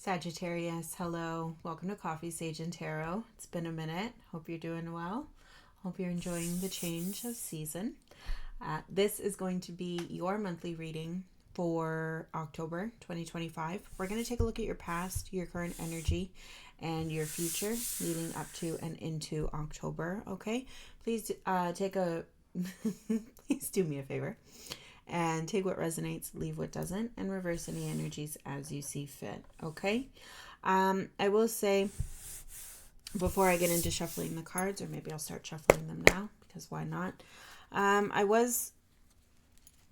Sagittarius, hello. Welcome to Coffee, Sage, and Tarot. It's been a minute. Hope you're doing well. Hope you're enjoying the change of season. This is going to be your monthly reading for October 2025. We're going to take a look at your past, your current energy, and your future leading up to and into October. Okay? Please please do me a favor and take what resonates, leave what doesn't, and reverse any energies as you see fit. Okay? I will say, before I get into shuffling the cards, or maybe I'll start shuffling them now, because why not? I was,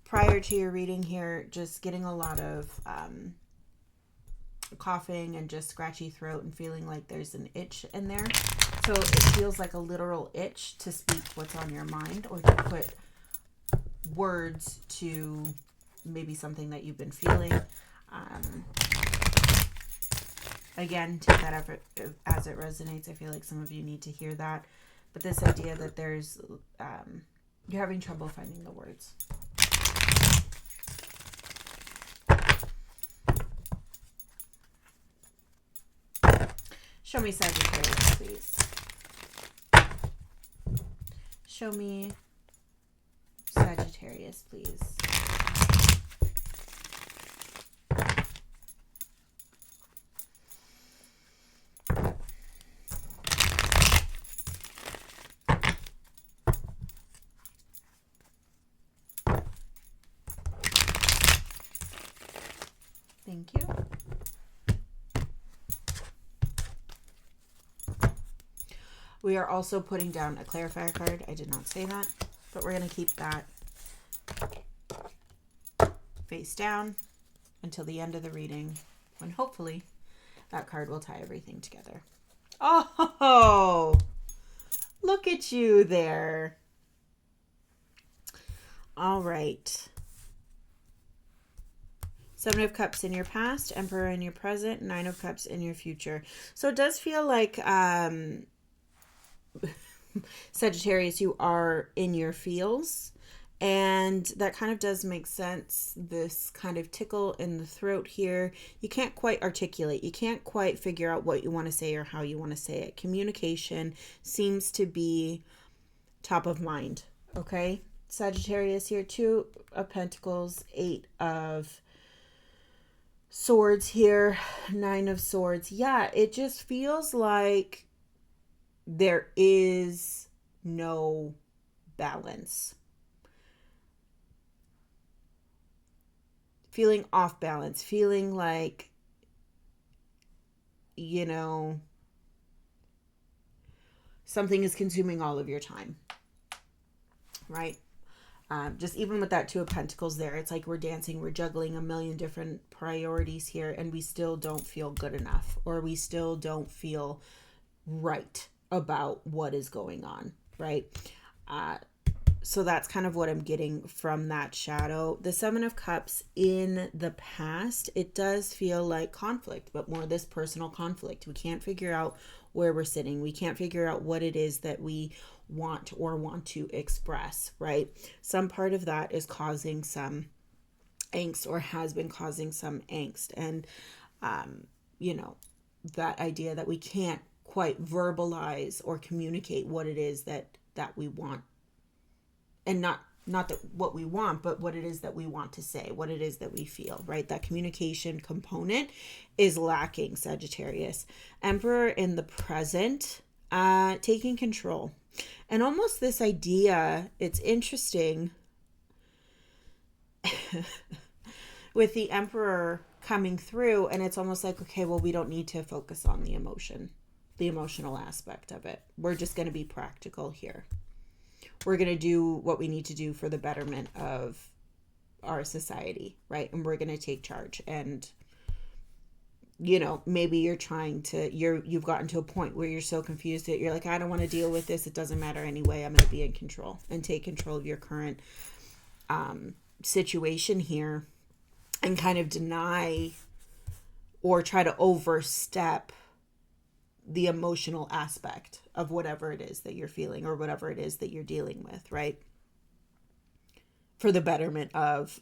prior to your reading here, just getting a lot of coughing and just scratchy throat and feeling like there's an itch in there. So it feels like a literal itch to speak what's on your mind, or to put words to maybe something that you've been feeling. Again, take that as it resonates. I feel like some of you need to hear that. But this idea that there's, you're having trouble finding the words. Show me Sagittarius, please. Show me Sagittarius, please. Thank you. We are also putting down a clarifier card. I did not say that, but we're going to keep that face down until the end of the reading, when hopefully that card will tie everything together. Oh, look at you there. All right. Seven of Cups in your past, Emperor in your present, Nine of Cups in your future. So it does feel like Sagittarius, you are in your feels, and that kind of does make sense. This kind of tickle in the throat here, you can't quite articulate, you can't quite figure out what you want to say or how you want to say it. Communication seems to be top of mind. Okay, Sagittarius here, Two of Pentacles, Eight of Swords here, Nine of Swords. Yeah, it just feels like there is no balance. Feeling off balance, feeling like, something is consuming all of your time, right? Just even with that Two of Pentacles there, it's like we're dancing, we're juggling a million different priorities here, and we still don't feel good enough, or we still don't feel right about what is going on, right? So that's kind of what I'm getting from that shadow. The Seven of Cups in the past, it does feel like conflict, but more this personal conflict. We can't figure out where we're sitting. We can't figure out what it is that we want or want to express, right? Some part of that is causing some angst, or has been causing some angst. And, that idea that we can't quite verbalize or communicate what it is that we want, and not that what we want, but what it is that we want to say, what it is that we feel, right? That communication component is lacking, Sagittarius. Emperor in the present, taking control. And almost this idea, it's interesting with the Emperor coming through, and it's almost like, okay, well, we don't need to focus on the emotional aspect of it. We're just going to be practical here. We're going to do what we need to do for the betterment of our society, right? And we're going to take charge. And, maybe you've gotten to a point where you're so confused that you're like, I don't want to deal with this. It doesn't matter anyway. I'm going to be in control and take control of your current situation here, and kind of deny or try to overstep the emotional aspect of whatever it is that you're feeling, or whatever it is that you're dealing with, right? For the betterment of,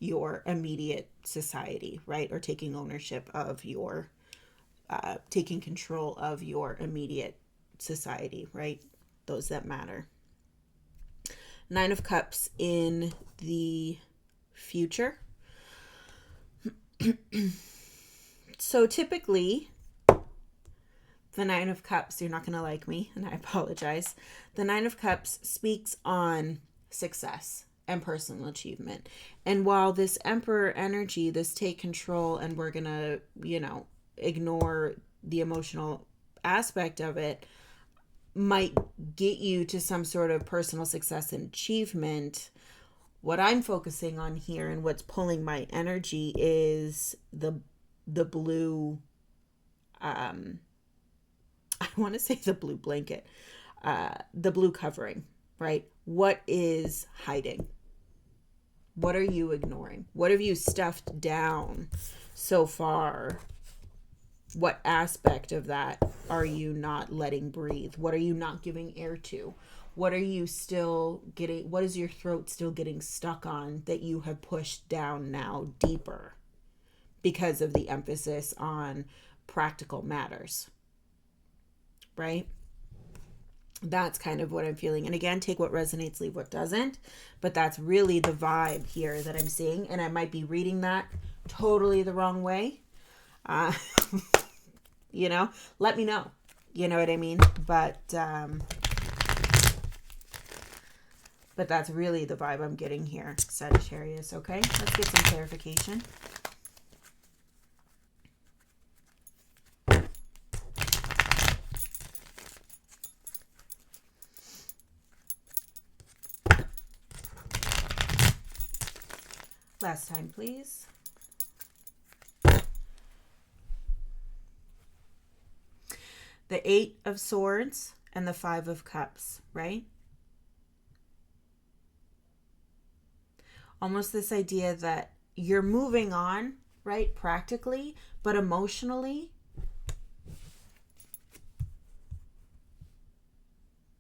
your immediate society, right? Or taking ownership of your, taking control of your immediate society, right? Those that matter. Nine of Cups in the future. So typically, the Nine of Cups, you're not going to like me, and I apologize. The Nine of Cups speaks on success and personal achievement. And while this Emperor energy, this take control, and we're going to, ignore the emotional aspect of it, might get you to some sort of personal success and achievement, what I'm focusing on here and what's pulling my energy is the blue, I want to say the blue blanket, the blue covering, right? What is hiding? What are you ignoring? What have you stuffed down so far? What aspect of that are you not letting breathe? What are you not giving air to? What are you still getting? What is your throat still getting stuck on that you have pushed down now deeper because of the emphasis on practical matters, right? That's kind of what I'm feeling. And again, take what resonates, leave what doesn't. But that's really the vibe here that I'm seeing. And I might be reading that totally the wrong way. Let me know. You know what I mean? But that's really the vibe I'm getting here, Sagittarius. Okay, let's get some clarification. Last time, please. The Eight of Swords and the Five of Cups, right? Almost this idea that you're moving on, right? Practically, but emotionally,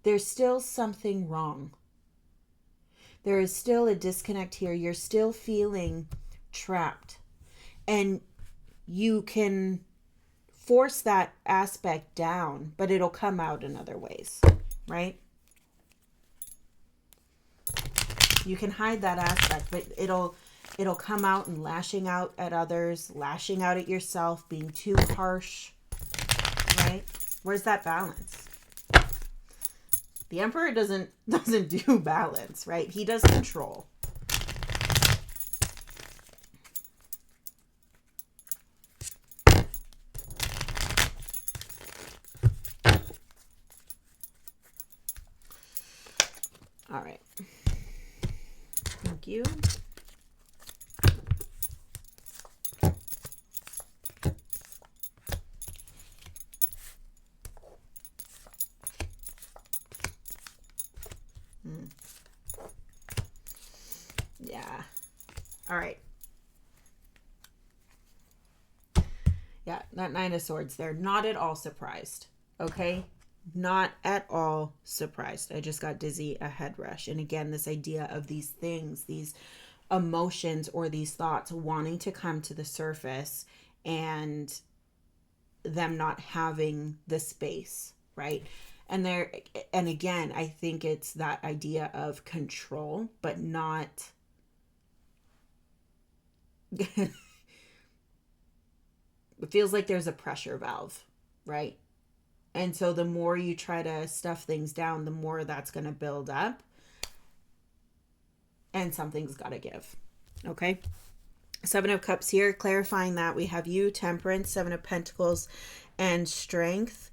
there's still something wrong. There is still a disconnect here. You're still feeling trapped. And you can force that aspect down, but it'll come out in other ways, right? You can hide that aspect, but it'll come out in lashing out at others, lashing out at yourself, being too harsh, right? Where's that balance? The Emperor doesn't do balance, right? He does control. All right. Thank you. Yeah. All right. Yeah, that Nine of Swords there. Not at all surprised. Okay? Not at all surprised. I just got dizzy, a head rush. And again, this idea of these things, these emotions or these thoughts wanting to come to the surface and them not having the space, right? And again, I think it's that idea of control, but not it feels like there's a pressure valve, right? And so the more you try to stuff things down, the more that's going to build up. And something's got to give. Okay? Seven of Cups here, clarifying that. We have you, Temperance, Seven of Pentacles, and Strength.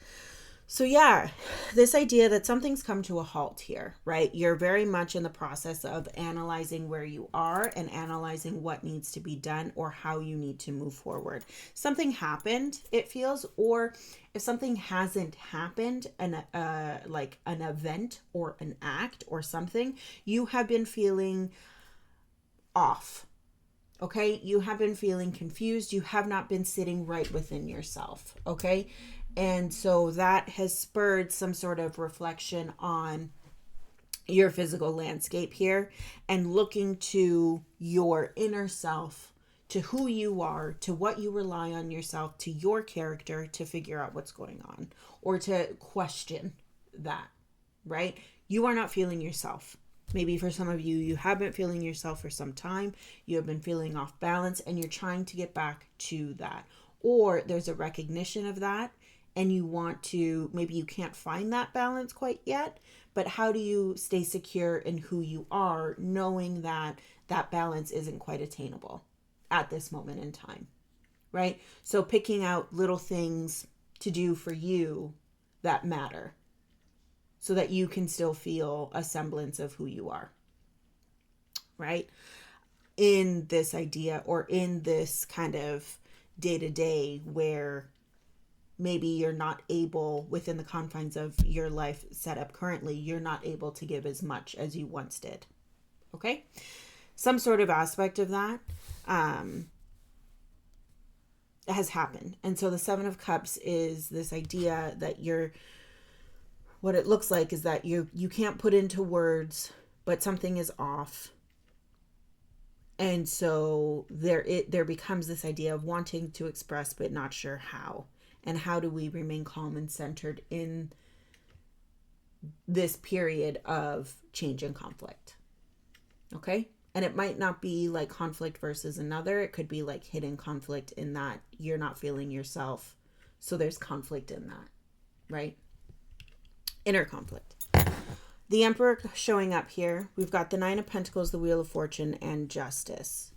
So yeah, this idea that something's come to a halt here, right? You're very much in the process of analyzing where you are and analyzing what needs to be done or how you need to move forward. Something happened, it feels, or if something hasn't happened, like an event or an act or something, you have been feeling off. Okay? You have been feeling confused. You have not been sitting right within yourself. Okay? And so that has spurred some sort of reflection on your physical landscape here and looking to your inner self, to who you are, to what you rely on yourself, to your character to figure out what's going on or to question that, right? You are not feeling yourself. Maybe for some of you, you have been feeling yourself for some time. You have been feeling off balance and you're trying to get back to that. Or there's a recognition of that and you want to, maybe you can't find that balance quite yet, but how do you stay secure in who you are, knowing that that balance isn't quite attainable at this moment in time, right? So picking out little things to do for you that matter so that you can still feel a semblance of who you are, right? In this idea or in this kind of day-to-day where maybe you're not able, within the confines of your life set up currently, you're not able to give as much as you once did. Okay? Some sort of aspect of that has happened. And so the Seven of Cups is this idea that what it looks like is that you can't put into words, but something is off. And so there becomes this idea of wanting to express, but not sure how. And how do we remain calm and centered in this period of change and conflict? Okay? And it might not be like conflict versus another. It could be like hidden conflict in that you're not feeling yourself. So there's conflict in that, right? Inner conflict. The Emperor showing up here. We've got the Nine of Pentacles, the Wheel of Fortune, and Justice.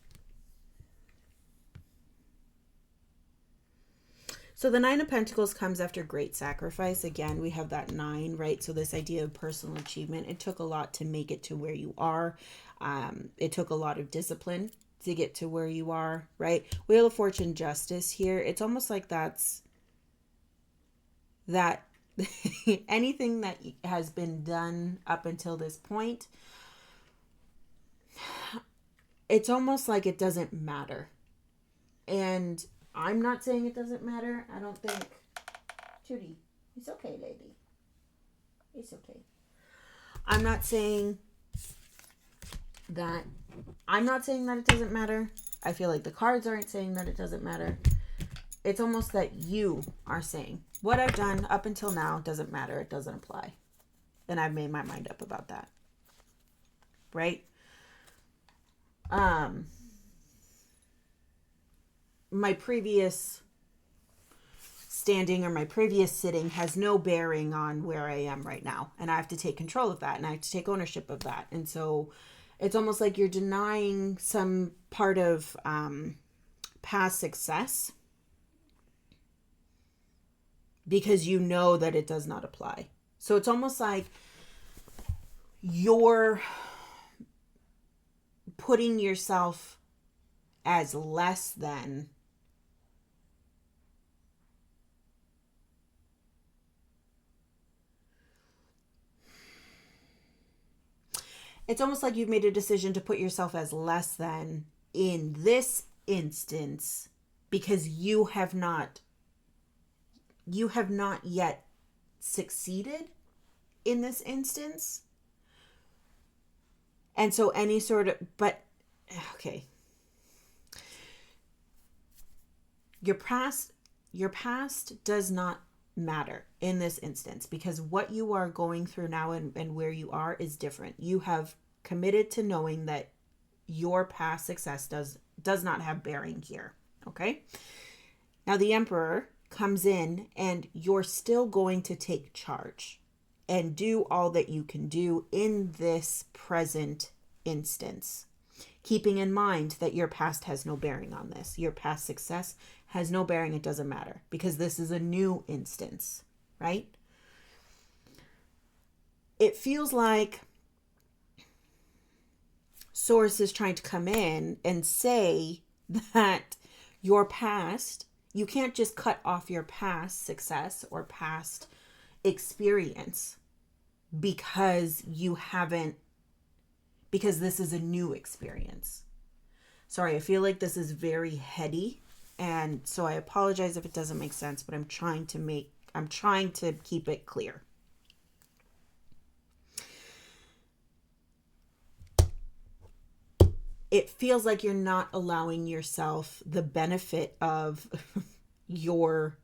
So the Nine of Pentacles comes after great sacrifice. Again, we have that 9, right? So this idea of personal achievement. It took a lot to make it to where you are. It took a lot of discipline to get to where you are, right? Wheel of Fortune, Justice here. It's almost like that's that anything that has been done up until this point, it's almost like it doesn't matter. And I'm not saying it doesn't matter. I don't think. Judy, it's okay, lady. It's okay. I'm not saying that it doesn't matter. I feel like the cards aren't saying that it doesn't matter. It's almost that you are saying, what I've done up until now doesn't matter. It doesn't apply. And I've made my mind up about that. Right? My previous standing or my previous sitting has no bearing on where I am right now. And I have to take control of that and I have to take ownership of that. And so it's almost like you're denying some part of past success because you know that it does not apply. So it's almost like you're putting yourself as less than it's almost like you've made a decision to put yourself as less than in this instance because you have not yet succeeded in this instance. And so any sort of, but okay. Your past does not matter in this instance because what you are going through now and where you are is different. You have committed to knowing that your past success does not have bearing here. Okay. Now the Emperor comes in and you're still going to take charge and do all that you can do in this present instance, keeping in mind that your past has no bearing on this. Your past success has no bearing. It doesn't matter because this is a new instance, right? It feels like Source is trying to come in and say that your past, you can't just cut off your past success or past experience because this is a new experience. Sorry, I feel like this is very heady. And so I apologize if it doesn't make sense, but I'm trying to keep it clear. it feels like you're not allowing yourself the benefit of your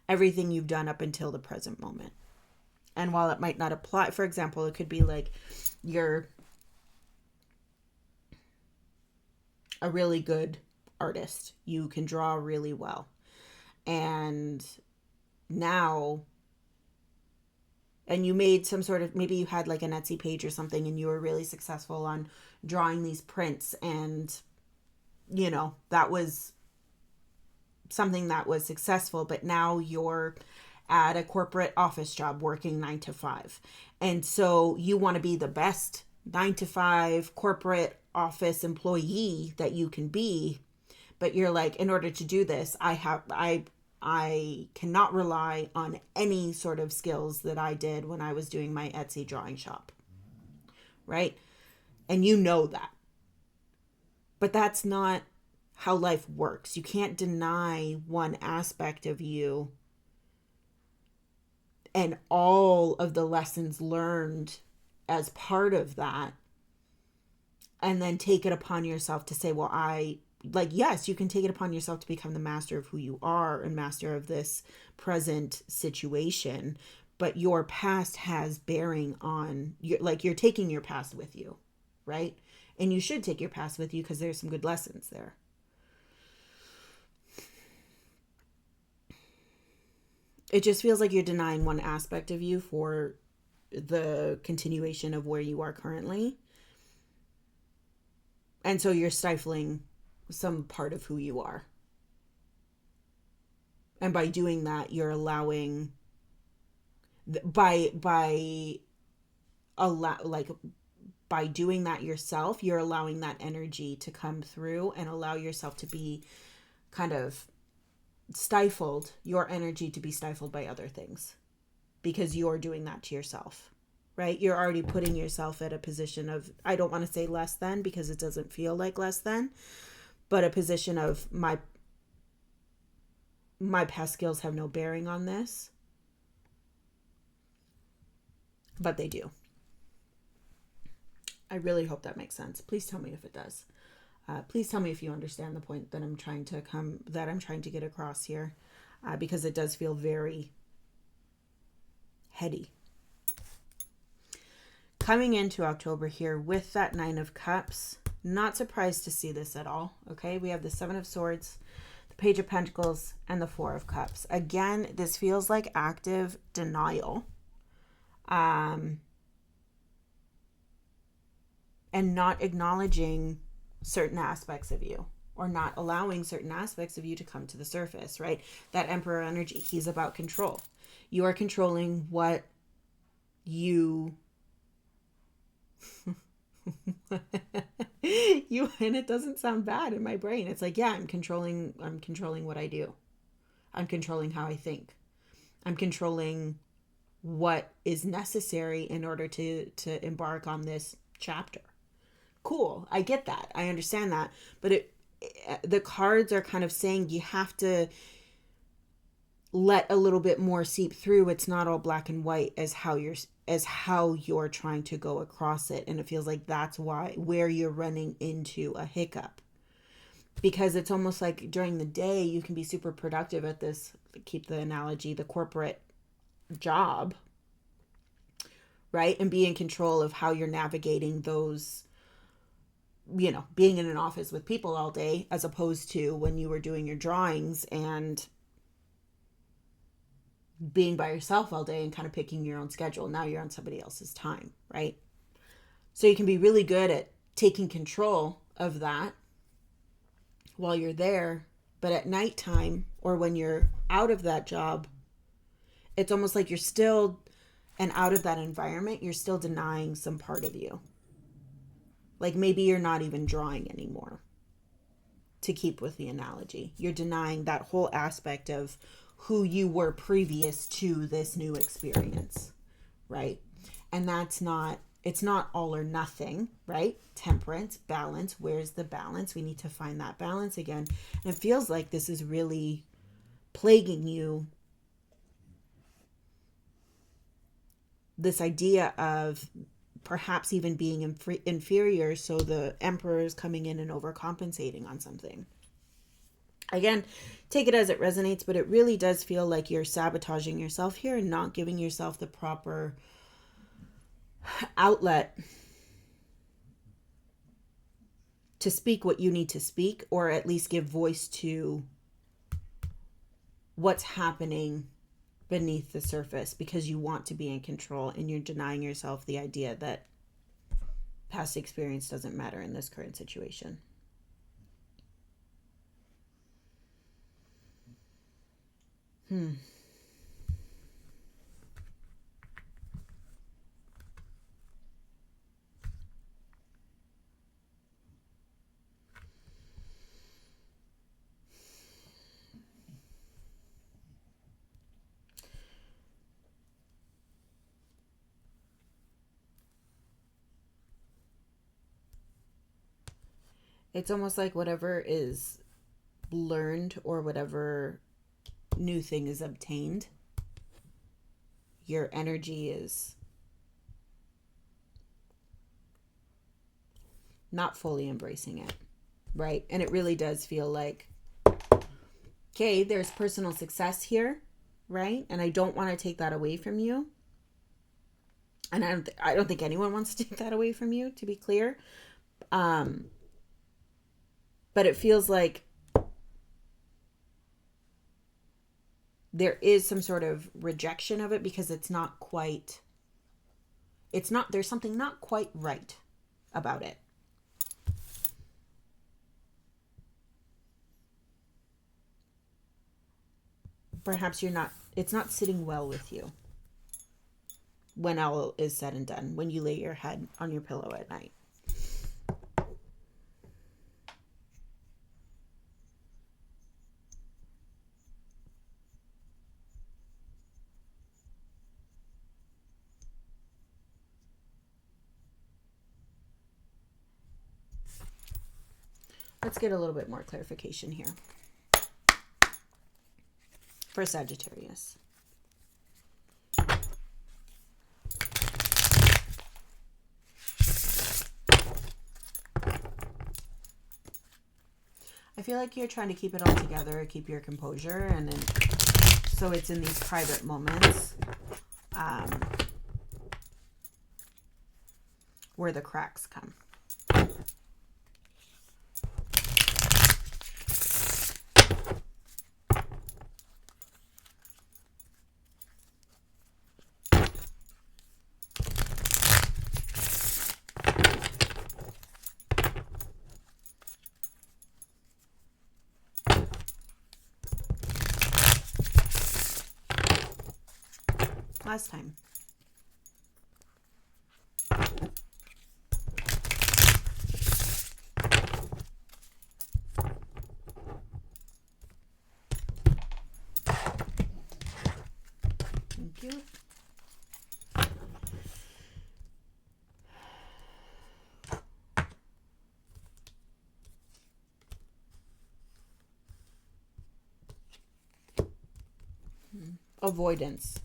everything you've done up until the present moment. And while it might not apply, for example, it could be like you're a really good artist. You can draw really well. And now, and you made some sort of, maybe you had like an Etsy page or something and you were really successful on drawing these prints, and you know, that was something that was successful, but now you're at a corporate office job working 9 to 5. And so you want to be the best 9 to 5 corporate office employee that you can be. But you're like, in order to do this, I cannot rely on any sort of skills that I did when I was doing my Etsy drawing shop. Right? And you know that. But that's not how life works. You can't deny one aspect of you and all of the lessons learned as part of that, and then take it upon yourself to say, well, yes, you can take it upon yourself to become the master of who you are and master of this present situation, but your past has bearing on you're taking your past with you, right? And you should take your past with you because there's some good lessons there. It just feels like you're denying one aspect of you for the continuation of where you are currently. And so you're stifling some part of who you are. And by doing that, you're allowing, by doing that yourself, you're allowing that energy to come through and allow yourself to be kind of stifled, your energy to be stifled by other things, because you're doing that to yourself, right? You're already putting yourself at a position of, I don't want to say less than because it doesn't feel like less than, but a position of my past skills have no bearing on this, but they do. I really hope that makes sense. Please tell me if it does. Please tell me if you understand the point that I'm trying to get across here, because it does feel very heady. Coming into October here with that 9 of Cups, not surprised to see this at all. Okay, we have the 7 of Swords, the Page of Pentacles, and the 4 of Cups. Again, this feels like active denial. And not acknowledging certain aspects of you, or not allowing certain aspects of you to come to the surface, right? That Emperor energy, he's about control. You are controlling what you and it doesn't sound bad in my brain. It's like, yeah, I'm controlling what I do. I'm controlling how I think. I'm controlling what is necessary in order to embark on this chapter. Cool. I get that. I understand that. But the cards are kind of saying you have to let a little bit more seep through. It's not all black and white as how you're trying to go across it. And it feels like that's where you're running into a hiccup. Because it's almost like during the day you can be super productive at this, keep the analogy, the corporate job, right? And be in control of how you're navigating those, you know, being in an office with people all day, as opposed to when you were doing your drawings and being by yourself all day and kind of picking your own schedule. Now you're on somebody else's time, right? So you can be really good at taking control of that while you're there, but at nighttime or when you're out of that job, it's almost like you're still, and out of that environment, you're still denying some part of you. Like maybe you're not even drawing anymore, to keep with the analogy. You're denying that whole aspect of who you were previous to this new experience, right? And it's not all or nothing, right? Temperance, balance. Where's the balance? We need to find that balance again. And it feels like this is really plaguing you. This idea of perhaps even being inferior, so the Emperor is coming in and overcompensating on something. Again, take it as it resonates, but it really does feel like you're sabotaging yourself here and not giving yourself the proper outlet to speak what you need to speak, or at least give voice to what's happening beneath the surface, because you want to be in control and you're denying yourself the idea that past experience doesn't matter in this current situation. It's almost like whatever is learned or whatever new thing is obtained, your energy is not fully embracing it, right? And it really does feel like, okay, there's personal success here, right? And I don't want to take that away from you. And I don't think anyone wants to take that away from you, to be clear. But it feels like there is some sort of rejection of it because there's something not quite right about it. Perhaps it's not sitting well with you when all is said and done, when you lay your head on your pillow at night. Let's get a little bit more clarification here for Sagittarius. I feel like you're trying to keep it all together, keep your composure, and then, so it's in these private moments where the cracks come. Last time. Thank you. Avoidance.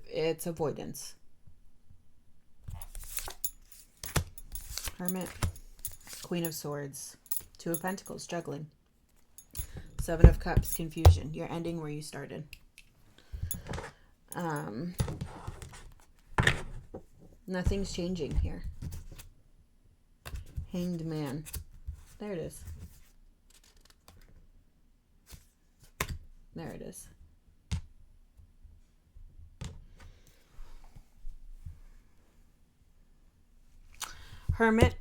It's avoidance. Hermit, Queen of Swords, Two of Pentacles, juggling. Seven of Cups, confusion. You're ending where you started. Nothing's changing here. Hanged Man. There it is. There it is. Hermit,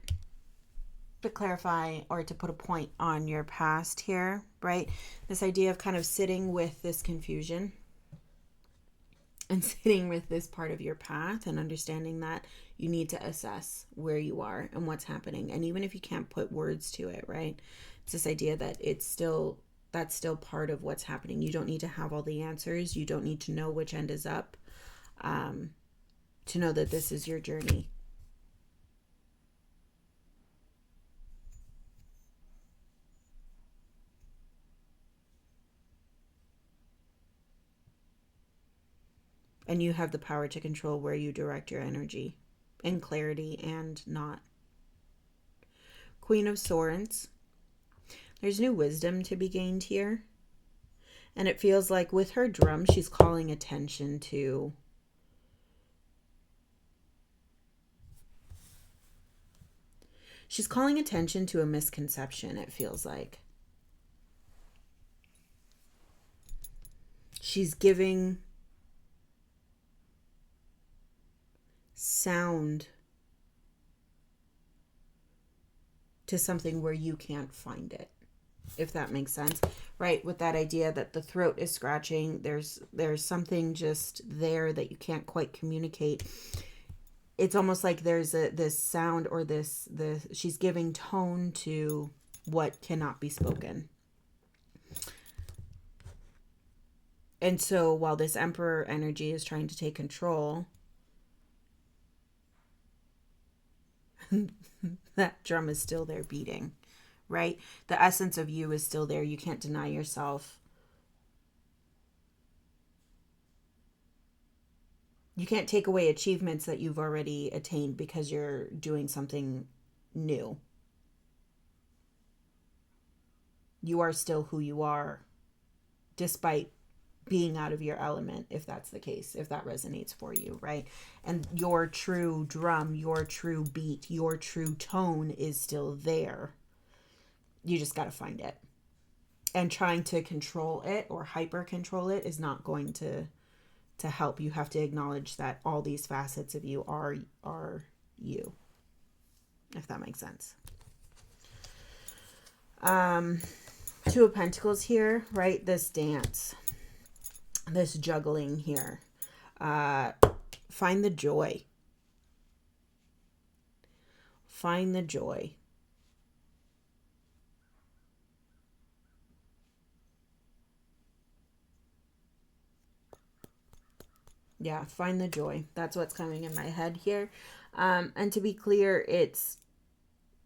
to clarify or to put a point on your past here, right? This idea of kind of sitting with this confusion and sitting with this part of your path and understanding that you need to assess where you are and what's happening. And even if you can't put words to it, right? It's this idea that that's still part of what's happening. You don't need to have all the answers. You don't need to know which end is up to know that this is your journey. And you have the power to control where you direct your energy in clarity and not. Queen of Swords. There's new wisdom to be gained here. And it feels like with her drum, she's calling attention to a misconception, it feels like. She's giving sound to something where you can't find it, if that makes sense, right? With that idea that the throat is scratching, there's something just there that you can't quite communicate. It's almost like there's this sound or this she's giving tone to what cannot be spoken. And so while this Emperor energy is trying to take control, that drum is still there beating, right? The essence of you is still there. You can't deny yourself. You can't take away achievements that you've already attained because you're doing something new. You are still who you are, despite being out of your element, if that's the case, if that resonates for you, right? And your true drum, your true beat, your true tone is still there. You just got to find it. And trying to control it or hyper control it is not going to help. You have to acknowledge that all these facets of you are you, if that makes sense. Two of Pentacles here, right? This dance, this juggling here. Find the joy. Find the joy. Yeah, find the joy. That's what's coming in my head here. And to be clear,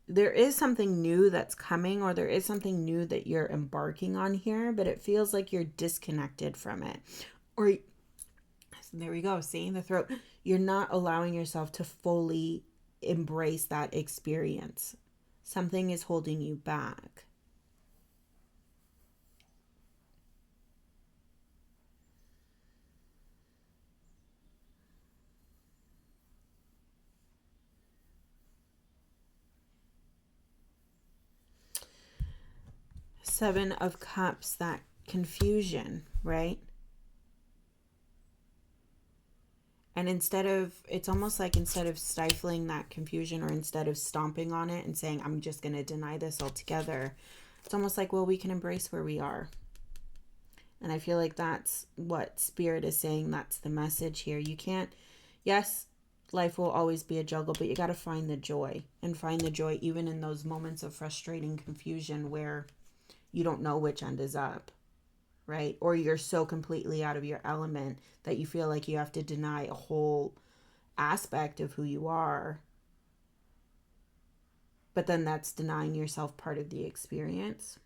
there is something new that's coming, or there is something new that you're embarking on here, but it feels like you're disconnected from it. Or, there we go, see the throat. You're not allowing yourself to fully embrace that experience. Something is holding you back. Seven of Cups, that confusion, right? And it's almost like instead of stifling that confusion, or instead of stomping on it and saying, I'm just going to deny this altogether, it's almost like, well, we can embrace where we are. And I feel like that's what Spirit is saying. That's the message here. You can't, yes, life will always be a juggle, but you got to find the joy, and find the joy even in those moments of frustrating confusion where you don't know which end is up, right? Or you're so completely out of your element that you feel like you have to deny a whole aspect of who you are. But then that's denying yourself part of the experience.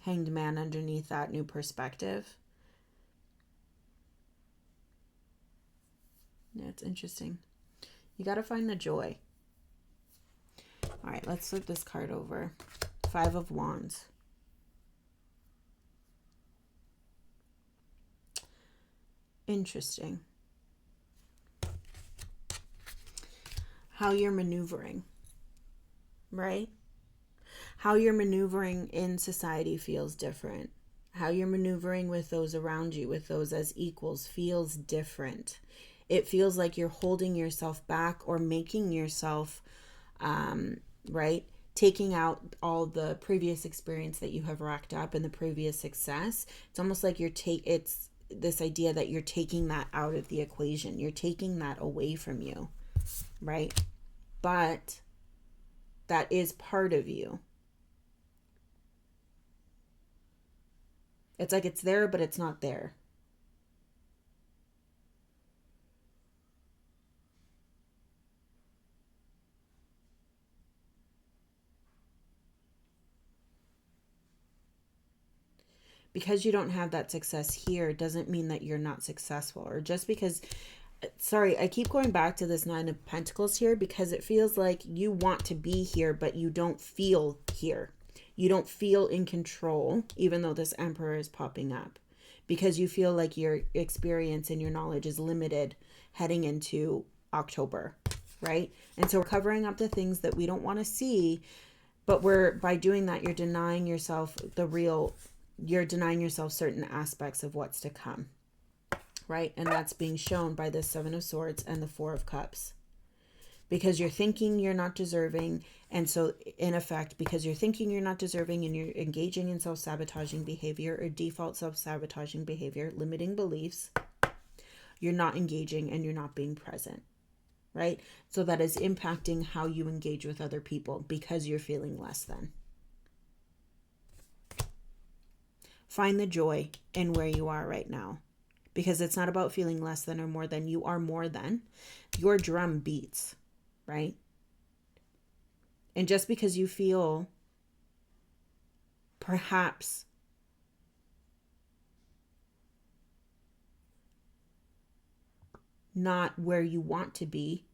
Hanged Man underneath that, new perspective. Yeah, it's interesting. You got to find the joy. All right, let's flip this card over. Five of Wands. Interesting. How you're maneuvering, right? How you're maneuvering in society feels different. How you're maneuvering with those around you, with those as equals, feels different. It feels like you're holding yourself back, or making yourself, right? Taking out all the previous experience that you have racked up and the previous success. It's almost like it's this idea that you're taking that out of the equation. You're taking that away from you, right? But that is part of you. It's like it's there, but it's not there. because you don't have that success here doesn't mean that you're not successful. Or just because, sorry, I keep going back to this Nine of Pentacles here because it feels like you want to be here, but you don't feel here. You don't feel in control, even though this Emperor is popping up, because you feel like your experience and your knowledge is limited heading into October, right? And so we're covering up the things that we don't want to see, but by doing that, you're denying yourself you're denying yourself certain aspects of what's to come, right? And that's being shown by the Seven of Swords and the Four of Cups. Because you're thinking you're not deserving. And so in effect, because you're thinking you're not deserving and you're engaging in self-sabotaging behavior or default self-sabotaging behavior, limiting beliefs, you're not engaging and you're not being present, right? So that is impacting how you engage with other people because you're feeling less than. Find the joy in where you are right now, because it's not about feeling less than or more than. You are more than. Your drum beats, right? And just because you feel perhaps not where you want to be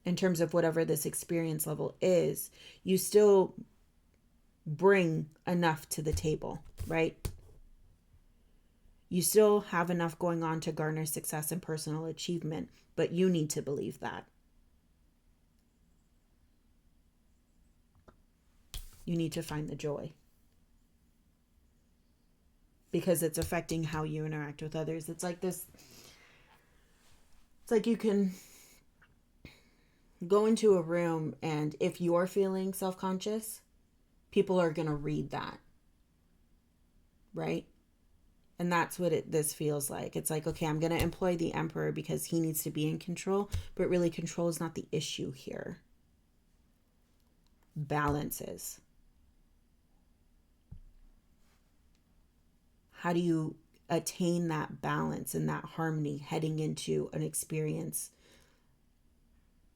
in terms of whatever this experience level is, you still bring enough to the table, right? You still have enough going on to garner success and personal achievement, but you need to believe that. You need to find the joy, because it's affecting how you interact with others. It's like this, it's like you can go into a room and if you're feeling self-conscious, people are going to read that, right? And that's what this feels like. It's like, okay, I'm going to employ the Emperor because he needs to be in control, but really control is not the issue here. Balance is. How do you attain that balance and that harmony heading into an experience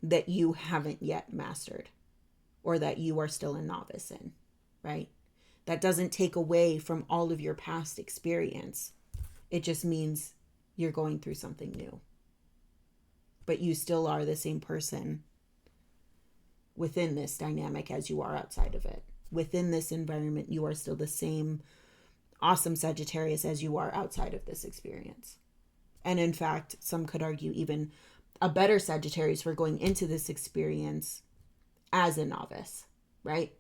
that you haven't yet mastered or that you are still a novice in, right? That doesn't take away from all of your past experience. It just means you're going through something new. But you still are the same person within this dynamic as you are outside of it. Within this environment, you are still the same awesome Sagittarius as you are outside of this experience. And in fact, some could argue even a better Sagittarius for going into this experience as a novice, right?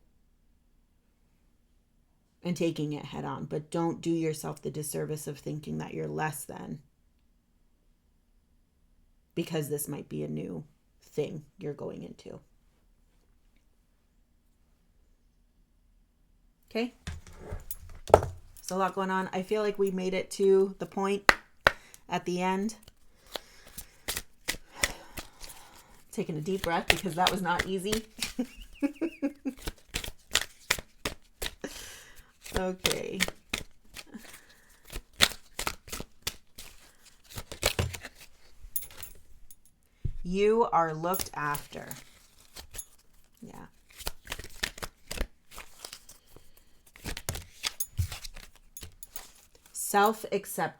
And taking it head on. But don't do yourself the disservice of thinking that you're less than, because this might be a new thing you're going into. Okay? So a lot going on. I feel like we made it to the point at the end. Taking a deep breath because that was not easy. Okay. You are looked after. Yeah. Self-acceptance.